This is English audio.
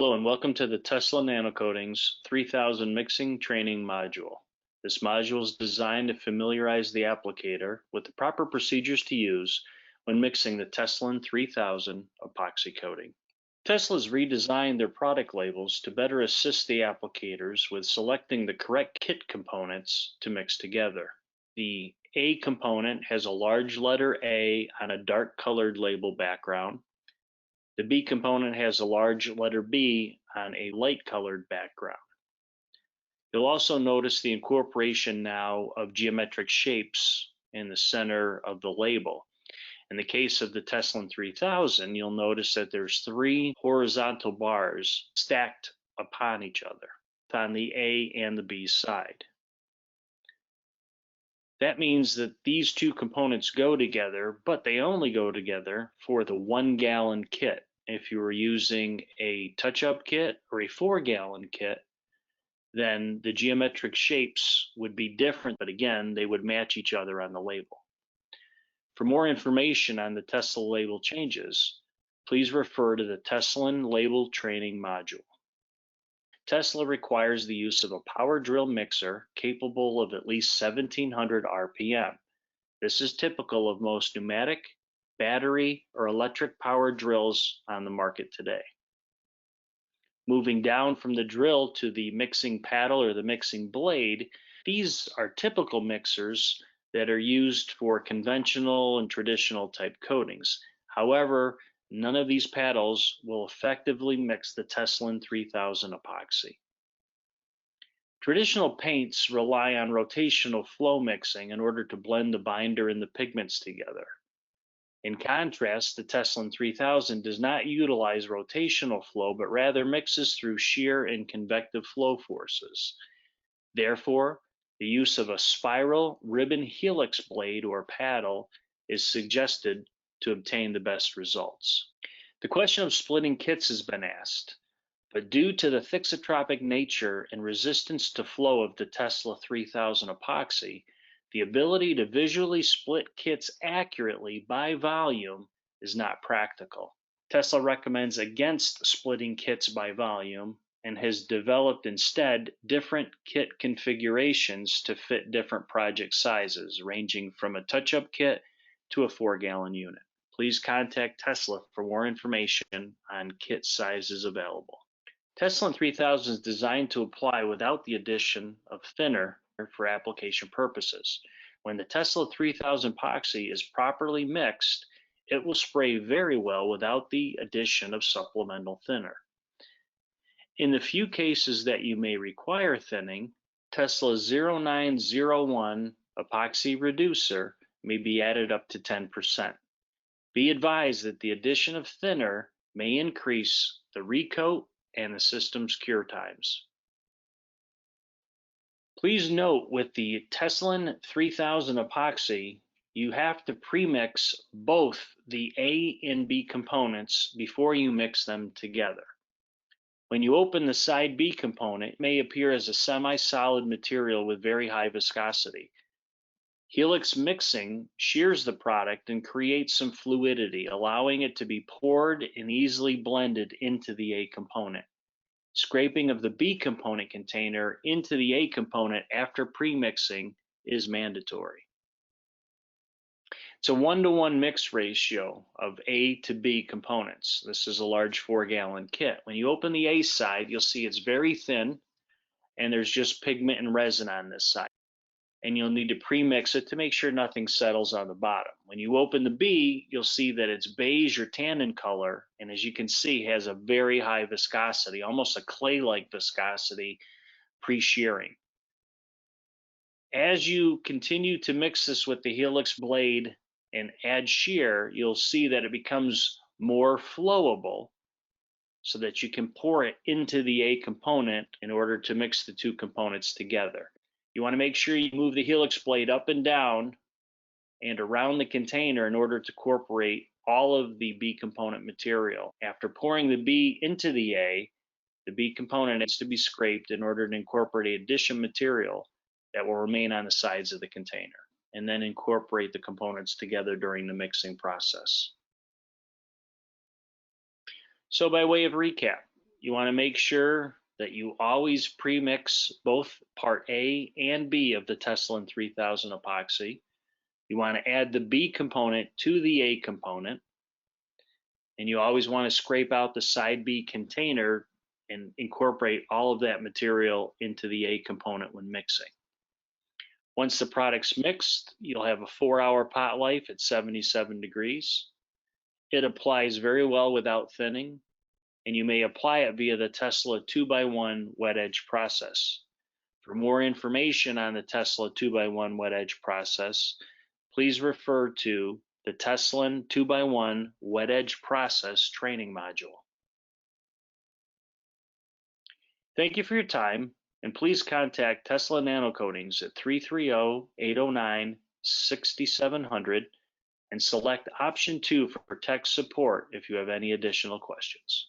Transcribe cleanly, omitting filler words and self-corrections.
Hello and welcome to the Tesla NanoCoatings 3000 Mixing Training Module. This module is designed to familiarize the applicator with the proper procedures to use when mixing the Teslan 3000 epoxy coating. Tesla's redesigned their product labels to better assist the applicators with selecting the correct kit components to mix together. The A component has a large letter A on a dark colored label background. The B component has a large letter B on a light colored background. You'll also notice the incorporation now of geometric shapes in the center of the label. In the case of the Teslan 3000, you'll notice that there's 3 horizontal bars stacked upon each other on the A and the B side. That means that these two components go together, but they only go together for the 1-gallon kit. If you were using a touch-up kit or a 4-gallon kit, then the geometric shapes would be different, but again, they would match each other on the label. For more information on the Tesla label changes, please refer to the Teslan Label Training Module. Tesla requires the use of a power drill mixer capable of at least 1700 RPM. This is typical of most pneumatic, battery, or electric power drills on the market today. Moving down from the drill to the mixing paddle or the mixing blade, these are typical mixers that are used for conventional and traditional type coatings. However, none of these paddles will effectively mix the Teslan 3000 epoxy. Traditional paints rely on rotational flow mixing in order to blend the binder and the pigments together. In contrast, the Teslan 3000 does not utilize rotational flow, but rather mixes through shear and convective flow forces. Therefore, the use of a spiral ribbon helix blade or paddle is suggested to obtain the best results. The question of splitting kits has been asked, but due to the thixotropic nature and resistance to flow of the Tesla 3000 epoxy, the ability to visually split kits accurately by volume is not practical. Tesla recommends against splitting kits by volume and has developed instead different kit configurations to fit different project sizes, ranging from a touch-up kit to a 4-gallon unit. Please contact Tesla for more information on kit sizes available. Tesla 3000 is designed to apply without the addition of thinner for application purposes. When the Tesla 3000 epoxy is properly mixed, it will spray very well without the addition of supplemental thinner. In the few cases that you may require thinning, Tesla 0901 epoxy reducer may be added up to 10%. Be advised that the addition of thinner may increase the recoat and the system's cure times. Please note with the Teslan 3000 epoxy, you have to premix both the A and B components before you mix them together. When you open the side B component, it may appear as a semi-solid material with very high viscosity. Helix mixing shears the product and creates some fluidity, allowing it to be poured and easily blended into the A component. Scraping of the B component container into the A component after premixing is mandatory. It's a 1-to-1 mix ratio of A to B components. This is a large 4-gallon kit. When you open the A side, you'll see it's very thin and there's just pigment and resin on this side. And you'll need to premix it to make sure nothing settles on the bottom. When you open the B, you'll see that it's beige or tannin color, and as you can see, has a very high viscosity, almost a clay-like viscosity pre-shearing. As you continue to mix this with the helix blade and add shear, you'll see that it becomes more flowable so that you can pour it into the A component in order to mix the two components together. You want to make sure you move the helix blade up and down and around the container in order to incorporate all of the B component material. After pouring the B into the B component needs to be scraped in order to incorporate additional material that will remain on the sides of the container, and then incorporate the components together during the mixing process. So by way of recap, you want to make sure that you always pre-mix both part A and B of the Teslan 3000 epoxy. You want to add the B component to the A component, and you always want to scrape out the side B container and incorporate all of that material into the A component when mixing. Once the product's mixed, you'll have a 4-hour pot life at 77 degrees. It applies very well without thinning, and you may apply it via the Tesla 2x1 wet edge process. For more information on the Tesla 2x1 wet edge process, please refer to the Teslan 2x1 wet edge process training module. Thank you for your time, and please contact Tesla NanoCoatings at 330-809-6700 and select option 2 for tech support if you have any additional questions.